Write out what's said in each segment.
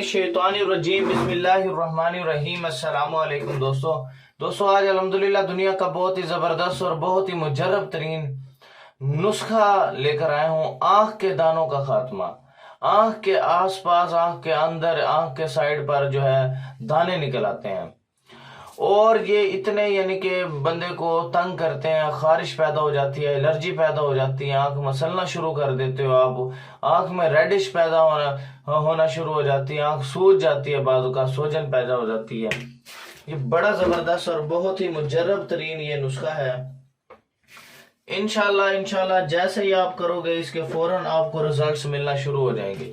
शैतानिर्रजीम बिस्मिल्लाहिर्रहमानिर्रहीम। अस्सलामु अलैकुम दोस्तों आज अल्हम्दुलिल्लाह दुनिया का बहुत ही ज़बरदस्त और बहुत ही मुजर्रब तरीन नुस्खा लेकर आया हूँ। आँख के दानों का खात्मा। आँख के आसपास, आँख के अंदर, आँख के साइड पर जो है दाने निकल आते हैं और ये इतने यानी कि बंदे को तंग करते हैं, खारिश पैदा हो जाती है, एलर्जी पैदा हो जाती है, आंख मसलना शुरू कर देते हो आप, आंख में रेडिश पैदा होना शुरू हो जाती है, आंख सूज जाती है, बाजू का सोजन पैदा हो जाती है। ये बड़ा ज़बरदस्त और बहुत ही मुजर्रब तरीन ये नुस्खा है। इंशाल्लाह जैसे ही आप करोगे इसके फौरन आपको रिजल्ट्स मिलना शुरू हो जाएंगे।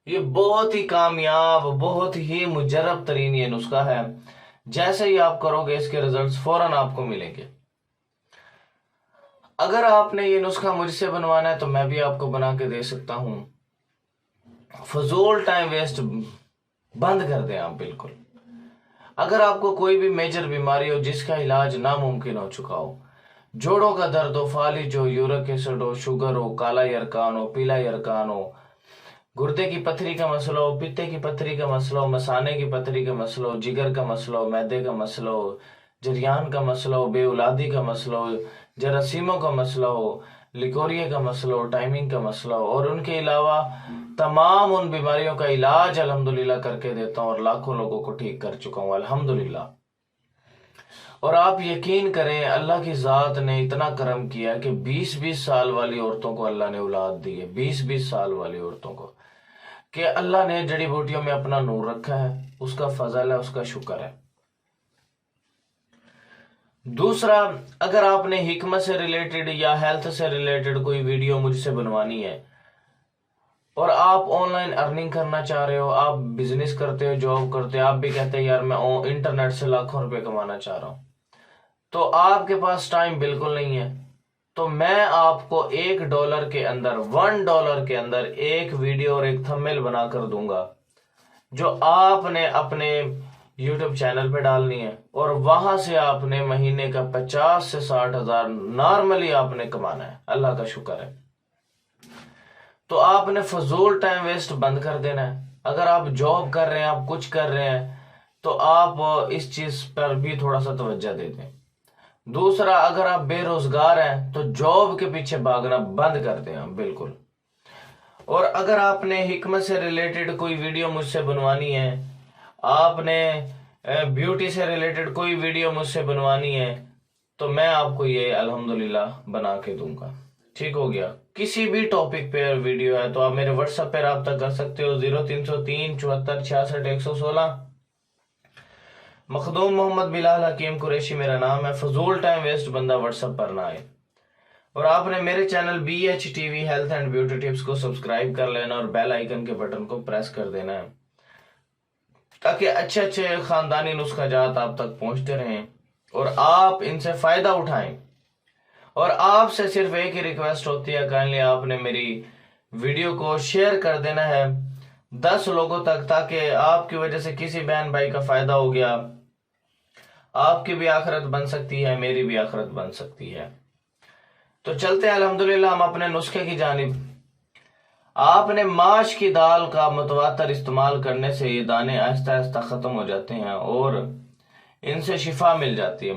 ये बहुत ही कामयाब, बहुत ही मुजर्रब तरीन ये नुस्खा है। जैसे ही आप करोगे इसके रिजल्ट्स फौरन आपको मिलेंगे। अगर आपने ये नुस्खा मुझसे बनवाना है तो मैं भी आपको बना के दे सकता हूं। फजूल टाइम वेस्ट बंद कर दें आप बिल्कुल। अगर आपको कोई भी मेजर बीमारी हो जिसका इलाज नामुमकिन हो चुका हो, जोड़ों का दर्द हो, फालिज हो, यूरिक एसिड हो, शुगर हो, काला यरकान हो, पीला यरकान हो, गुर्दे की पथरी का मसला हो, पित्ते की पथरी का मसला हो, मसाने की पथरी का मसला हो, जिगर का मसला हो, मैदे का मसला हो, जरियान का मसला हो, बेऔलादी का मसला हो, जरासीमों का मसला हो, लिकोरिया का मसला हो, टाइमिंग का मसला हो और उनके अलावा तमाम उन बीमारियों का इलाज अल्हम्दुलिल्लाह करके देता हूँ और लाखों लोगों को ठीक कर चुका हूँ अल्हम्दुलिल्लाह। और आप यकीन करें, अल्लाह की ज़ात ने इतना करम किया कि 20-20 साल वाली औरतों को अल्लाह ने औलाद दी है। 20-20 साल वाली औरतों को कि अल्लाह ने जड़ी बूटियों में अपना नूर रखा है, उसका फजल है, उसका शुक्र है। दूसरा, अगर आपने हिकमत से रिलेटेड या हेल्थ से रिलेटेड कोई वीडियो मुझसे बनवानी है और आप ऑनलाइन अर्निंग करना चाह रहे हो, आप बिजनेस करते हो, जॉब करते हो, आप भी कहते हैं यार मैं इंटरनेट से लाखों रुपए कमाना चाह रहा हूं, तो आपके पास टाइम बिल्कुल नहीं है, तो मैं आपको $1 के अंदर, $1 के अंदर एक वीडियो और एक थंबनेल बनाकर दूंगा जो आपने अपने YouTube चैनल पे डालनी है और वहां से आपने महीने का 50 से 60 हजार नॉर्मली आपने कमाना है। अल्लाह का शुक्र है। तो आपने फजूल टाइम वेस्ट बंद कर देना है। अगर आप जॉब कर रहे हैं, आप कुछ कर रहे हैं, तो आप इस चीज पर भी थोड़ा सा तवज्जो दे दें। दूसरा, अगर आप बेरोजगार हैं तो जॉब के पीछे भागना बंद कर दें आप बिल्कुल। और अगर आपने हिकमत से रिलेटेड कोई वीडियो मुझसे बनवानी है, आपने ब्यूटी से रिलेटेड कोई वीडियो मुझसे बनवानी है, तो मैं आपको ये अल्हम्दुलिल्लाह बना के दूंगा। ठीक हो गया। किसी भी टॉपिक पे वीडियो है तो आप मेरे व्हाट्सएप पे राब्ता कर सकते हो। 0303 74 66 116। मखदूम मोहम्मद बिलाल हकीम कुरैशी मेरा नाम है। फजूल टाइम वेस्ट बंदा व्हाट्सएप पर ना आए। और आपने मेरे channel BHTV health and beauty tips को सब्सक्राइब कर लेना और बेल आइकन के बटन को प्रेस कर देना है ताकि अच्छे अच्छे खानदानी नुस्खाजात आप तक पहुंचते रहें और आप इनसे फायदा उठाएं। और आपसे सिर्फ एक ही रिक्वेस्ट होती है, काइंडली आपने मेरी वीडियो को शेयर कर देना है 10 लोगों तक, ताकि आपकी वजह से किसी बहन भाई का फायदा हो गया, आपकी भी आखिरत बन सकती है, मेरी भी आखिरत बन सकती है। तो चलते हैं अल्हम्दुलिल्लाह हम अपने नुस्खे की जानिब। आपने माश की दाल का मुतवातर इस्तेमाल करने से ये दाने आहिस्ता आहिस्ता खत्म हो जाते हैं और इनसे शिफा मिल जाती है।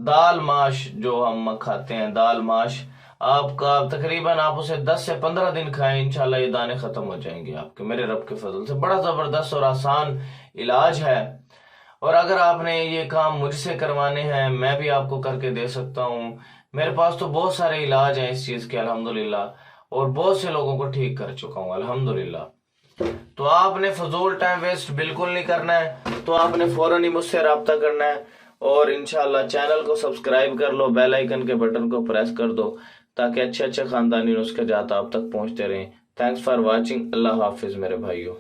दाल माश जो हम खाते हैं, दाल माश आपका तकरीबन आप उसे 10 से 15 दिन खाएं, इंशाल्लाह ये दाने खत्म हो जाएंगे आपके, मेरे रब के फजल से। बड़ा जबरदस्त और आसान इलाज है। और अगर आपने ये काम मुझसे करवाने हैं, मैं भी आपको करके दे सकता हूँ। मेरे पास तो बहुत सारे इलाज हैं इस चीज के अल्हम्दुलिल्लाह, और बहुत से लोगों को ठीक कर चुका हूँ अल्हम्दुलिल्लाह। तो आपने फजूल टाइम वेस्ट बिल्कुल नहीं करना है, तो आपने फौरन ही मुझसे राब्ता करना है और इंशाल्लाह चैनल को सब्सक्राइब कर लो, बेल आइकन के बटन को प्रेस कर दो ताकि अच्छे अच्छे खानदानी नुस्खे जात आप तक पहुंचते रहें। Thanks for watching. अल्लाह हाफिज मेरे भाइयों।